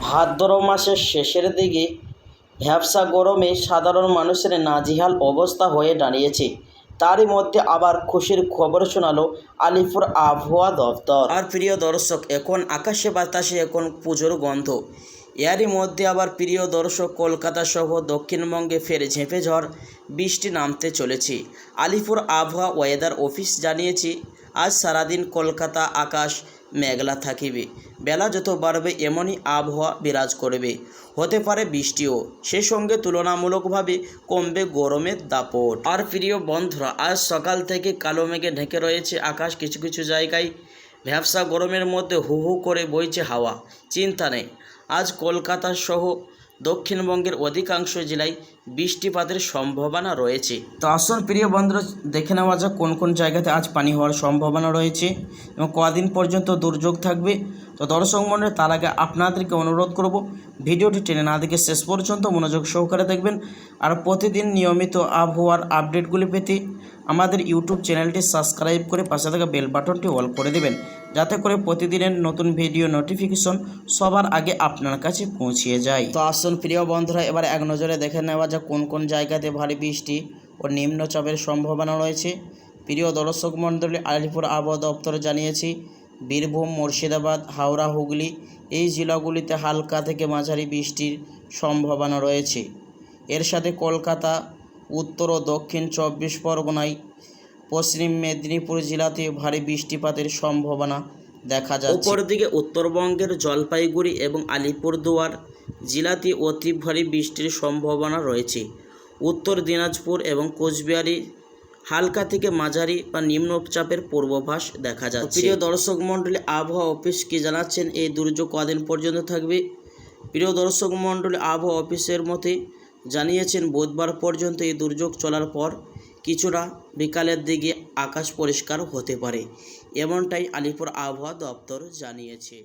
ভাদ্র মাসের শেষের দিকে ভ্যাপসা গরমে সাধারণ মানুষের নাজেহাল অবস্থা হয়ে দাঁড়িয়েছে। তারই মধ্যে আবার খুশির খবর শোনালো আলিপুর আবহাওয়া দপ্তর। আর প্রিয় দর্শক, এখন আকাশে বাতাসে এখন পুজোর গন্ধ। এরই মধ্যে আবার প্রিয় দর্শক, কলকাতা সহ দক্ষিণবঙ্গে ফের ঝেঁপে ঝড় বৃষ্টি নামতে চলেছে। আলিপুর আবহাওয়া ওয়েদার অফিস জানিয়েছে, আজ সারাদিন কলকাতা আকাশ মেঘলা থাকিবে। বেলা যত বাড়বে এমনই আবহাওয়া বিরাজ করবে, হতে পারে বৃষ্টিও। সেই সঙ্গে তুলনামূলকভাবে কমবে গরমের দাপট। আর প্রিয় বন্ধুরা, আজ সকাল থেকে কালো মেঘে ঢেকে রয়েছে আকাশ। কিছু কিছু জায়গায় ভ্যাপসা গরমের মধ্যে হু হু করে বইছে হাওয়া। চিন্তা নেই, আজ কলকাতা সহ দক্ষিণবঙ্গের অধিকাংশ জেলায় বৃষ্টিপাতের সম্ভাবনা রয়েছে। তো আসুন প্রিয় বন্ধুরা, দেখে নেওয়া যাক কোন কোন জায়গাতে আজ পানি হওয়ার সম্ভাবনা রয়েছে এবং কদিন পর্যন্ত দুর্যোগ থাকবে। তো দর্শক মণ্ডলী, তার আগে আপনাদেরকে অনুরোধ করব, ভিডিওটি টেনে না দেখে শেষ পর্যন্ত মনোযোগ সহকারে দেখবেন। আর প্রতিদিন নিয়মিত আবহাওয়ার আপডেটগুলি পেতে আমাদের ইউটিউব চ্যানেলটি সাবস্ক্রাইব করে পাশে থাকা বেল বাটনটি অল করে দেবেন, যাতে করে প্রতিদিনের নতুন ভিডিও নোটিফিকেশন সবার আগে আপনার কাছে পৌঁছিয়ে যায়। তো আসুন প্রিয় বন্ধুরা, এবার এক নজরে দেখে নেওয়া যাক কোন কোন জায়গাতে ভারী বৃষ্টি ও নিম্নচাপের সম্ভাবনা রয়েছে। প্রিয় দর্শক মণ্ডলী, আলিপুর আবহাওয়া দপ্তর জানিয়েছে, বীরভূম, মুর্শিদাবাদ, হাওড়া, হুগলি এই জেলাগুলিতে হালকা থেকে মাঝারি বৃষ্টির সম্ভাবনা রয়েছে। এর সাথে কলকাতা, উত্তর ও দক্ষিণ 24 পরগনায়, পশ্চিম মেদিনীপুর জেলাতে ভারী বৃষ্টিপাতের সম্ভাবনা দেখা যাচ্ছে। অপরদিকে উত্তরবঙ্গের জলপাইগুড়ি এবং আলিপুরদুয়ার জেলাতে অতি ভারী বৃষ্টির সম্ভাবনা রয়েছে। উত্তর দিনাজপুর এবং কোচবিহারে হালকা থেকে মাঝারি বা নিম্নচাপের পূর্বাভাস দেখা যাচ্ছে। প্রিয় দর্শক মণ্ডলী, আবহাওয়া অফিস কি জানাচ্ছেন, এই দুর্যোগ কদিন পর্যন্ত থাকবে? প্রিয় দর্শক মণ্ডলী, আবহাওয়া অফিসের মতে জানিয়েছেন, বুধবার পর্যন্ত এই দুর্যোগ চলার পর কিছুটা বিকালের দিকে আকাশ পরিষ্কার হতে পারে, এমনটাই আলিপুর আবহাওয়া দপ্তর জানিয়েছে।